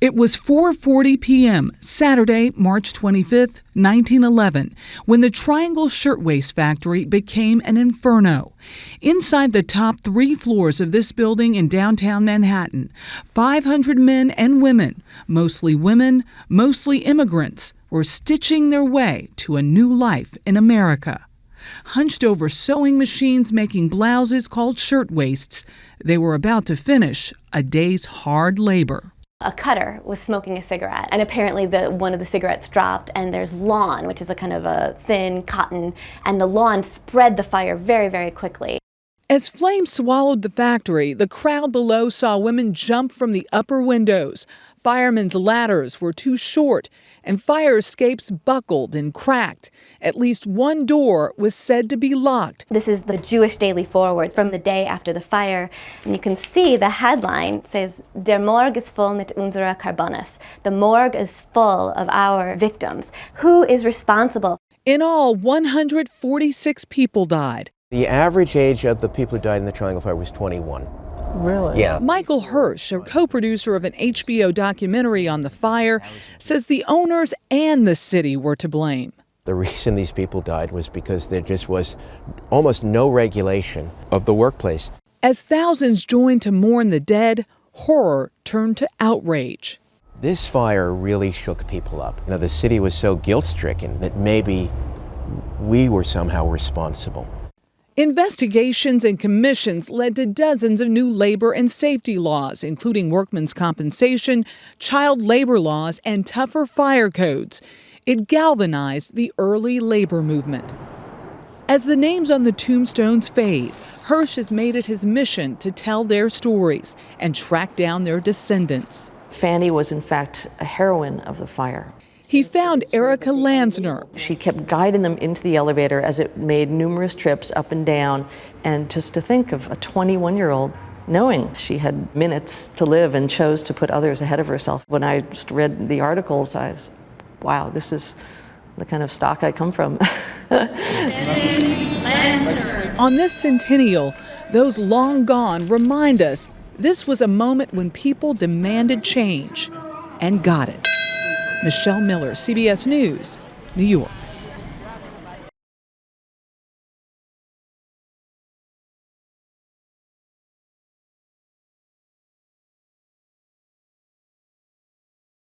It was 4:40 p.m., Saturday, March 25, 1911, when the Triangle Shirtwaist Factory became an inferno. Inside the top 3 floors of this building in downtown Manhattan, 500 men and women, mostly immigrants, were stitching their way to a new life in America. Hunched over sewing machines making blouses called shirtwaists, they were about to finish a day's hard labor. A cutter was smoking a cigarette, and apparently one of the cigarettes dropped, and there's lawn, which is a kind of a thin cotton, and the lawn spread the fire very, very quickly. As flames swallowed the factory, the crowd below saw women jump from the upper windows. Firemen's ladders were too short, and fire escapes buckled and cracked. At least one door was said to be locked. This is the Jewish Daily Forward from the day after the fire, and you can see the headline says, "Der Morg ist voll mit unserer Carbonis." The morgue is full of our victims. Who is responsible? In all, 146 people died. The average age of the people who died in the Triangle Fire was 21. Really? Yeah. Michael Hirsch, a co-producer of an HBO documentary on the fire, says the owners and the city were to blame. The reason these people died was because there just was almost no regulation of the workplace. As thousands joined to mourn the dead, horror turned to outrage. This fire really shook people up. The city was so guilt-stricken that maybe we were somehow responsible. Investigations and commissions led to dozens of new labor and safety laws, including workmen's compensation, child labor laws, and tougher fire codes. It galvanized the early labor movement. As the names on the tombstones fade, Hirsch has made it his mission to tell their stories and track down their descendants. Fanny was, in fact, a heroine of the fire. He found Erica Lansner. She kept guiding them into the elevator as it made numerous trips up and down. And just to think of a 21-year-old knowing she had minutes to live and chose to put others ahead of herself. When I just read the articles, I was, wow, this is the kind of stock I come from. On this centennial, those long gone remind us this was a moment when people demanded change and got it. Michelle Miller, CBS News, New York.